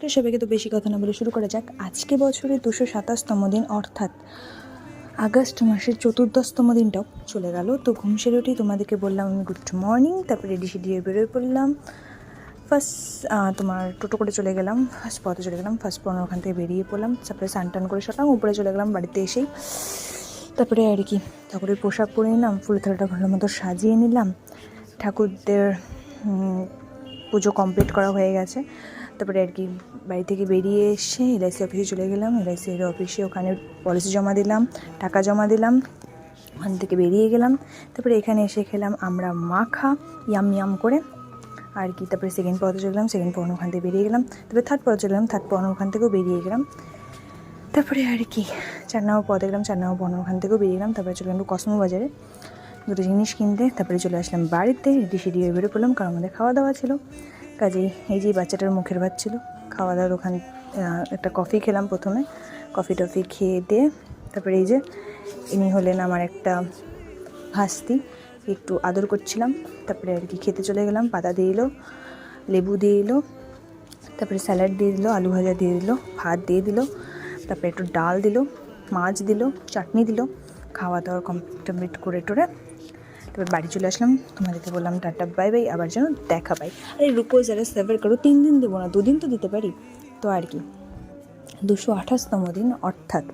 নমস্কার সবাইকে। তো বেশি কথা না বলে শুরু করা যাক। আজকে বছরের 227তম দিন, অর্থাৎ আগস্ট মাসের 14তম দিনটাও চলে গেল। তো ঘুম সেরে উঠেই তোমাদেরকে বললাম আমি গুড মর্নিং, তারপরে রেডি সেডিয়ে বেরোয় পড়লাম। ফার্স্ট তোমার টোটো করে চলে গেলাম, ফার্স্ট পথে চলে গেলাম, ফার্স্ট পর ওখান থেকে বেরিয়ে পড়লাম। তারপরে স্নান টান করে সারলাম, উপরে চলে গেলাম। বাড়িতে এসেই তারপরে আর কি ঠাকুরের পোশাক পরে নিলাম, ফুলের থালাটা ভালো মতো সাজিয়ে নিলাম। ঠাকুরদের পুজো কমপ্লিট করা হয়ে গেছে। তারপরে আর কি বাড়ি থেকে বেরিয়ে এসে এলআইসি অফিসে চলে গেলাম। এলআইসির অফিসে ওখানে পলিসি জমা দিলাম, টাকা জমা দিলাম, ওখান থেকে বেরিয়ে গেলাম। তারপরে এখানে এসে খেলাম আমরা মাখা ইয়াম করে আর কি। তারপরে সেকেন্ড পথে চলে গেলাম, সেকেন্ড পড়ানো ওখান থেকে বেরিয়ে গেলাম। তারপরে থার্ড পথে চলে গেলাম, থার্ড পড়ানো ওখান থেকেও বেরিয়ে গেলাম। তারপরে আর কি 4 নম্বর পথে গেলাম, 4 নম্বর পড়ানো ওখান থেকেও বেরিয়ে গেলাম। তারপরে চলে গেলাম কসমো বাজারে দুটো জিনিস কিনতে। তারপরে চলে আসলাম বাড়িতে, রেডি সেডি হয়ে বেরো পড়লাম, কারণ আমাদের খাওয়া দাওয়া ছিল। কাজেই এই যে বাচ্চাটার মুখের ভাত ছিল, খাওয়া দাওয়ার ওখান একটা কফি খেলাম প্রথমে, কফি টফি খেয়ে দিয়ে তারপরে এই যে ইনি হলেন আমার একটা ভাস্তি, একটু আদর করছিলাম। তারপরে আর কি খেতে চলে গেলাম। পাতা দিয়ে দিল, লেবু দিয়ে দিল, তারপরে স্যালাড দিয়ে দিল, আলু ভাজা দিয়ে দিল, ভাত দিয়ে দিল, তারপরে একটু ডাল দিল, মাছ দিল, চাটনি দিল। খাওয়া দাওয়ার কমপ্লিট করে টোরে তারপর বাড়ি চলে আসলাম। তোমাদেরকে বললাম টাটা বাই বাই, আবার যেন দেখা পাই। আরে রুকো যারা সার্ভার করো, 3 দিন দেবো না, 2 দিন তো দিতে পারি। তো আর কি 228তম দিন, অর্থাৎ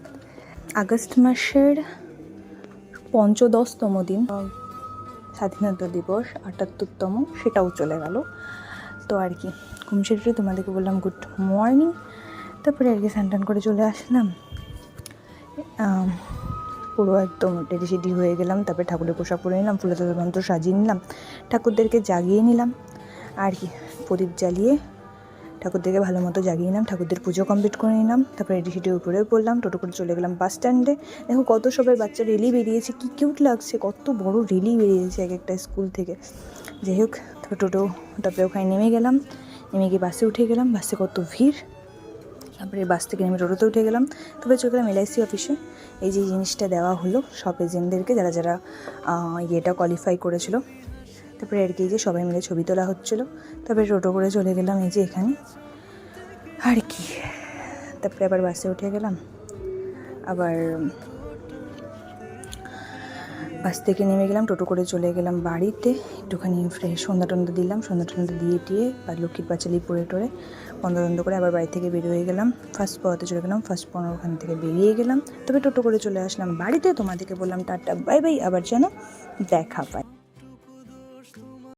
আগস্ট মাসের 15তম দিন, স্বাধীনতা দিবস 78তম, সেটাও চলে গেল। তো আর কি ঘুম সেরে তোমাদেরকে বললাম গুড মর্নিং। তারপরে আর কি স্নান করে চলে আসলাম, পুরো একদম রেডি সেডি হয়ে গেলাম। তারপরে ঠাকুরের পোশাক পরে নিলাম, ফুলের মন্ত্র সাজিয়ে নিলাম, ঠাকুরদেরকে জাগিয়ে নিলাম আর কি। প্রদীপ জ্বালিয়ে ঠাকুরদেরকে ভালো মতো জাগিয়ে নিলাম, ঠাকুরদের পুজো কমপ্লিট করে নিলাম। তারপরে রেডি সেডি উপরে পড়লাম, টোটো করে চলে গেলাম বাস স্ট্যান্ডে। দেখো কত সবাই বাচ্চা রেলি বেরিয়েছে, কী কিউট লাগছে, কত বড় রেলি বেরিয়েছে এক একটা স্কুল থেকে। যাই হোক টোটো, তারপরে ওখানে নেমে গেলাম, নেমে গিয়ে বাসে উঠে গেলাম। বাসে কত ভিড়, তারপরে বাস থেকে নেমে টোটোতে উঠে গেলাম। তারপরে চলে গেলাম এলআইসি অফিসে। এই যে জিনিসটা দেওয়া হলো সব এজেন্টদেরকে, যারা যারা ইয়েটা কোয়ালিফাই করেছিল। তারপরে আর কি এই যে সবাই মিলে ছবি তোলা হচ্ছিলো। তারপরে টোটো করে চলে গেলাম এই যে এখানে আর কি। তারপরে আবার বাসে উঠে গেলাম, আবার বাস থেকে নেমে গেলাম, টোটো করে চলে গেলাম বাড়িতে। একটুখানি ফ্রেশ সন্ধ্যা টন্ধা দিলাম, সন্ধ্যা টন্ধা দিয়ে টিয়ে বা লক্ষ্মীর পাঁচালি পরে টোরে বন্ধ করে আবার বাড়ি থেকে বেরিয়ে গেলাম। ফার্স্ট পড়াতে চলে গেলাম, ফার্স্ট পড়ার ওখান থেকে বেরিয়ে গেলাম। তবে টোটো করে চলে আসলাম বাড়িতে। তোমাদেরকে বললাম টাটা বাই বাই, আবার যেন দেখা পাই।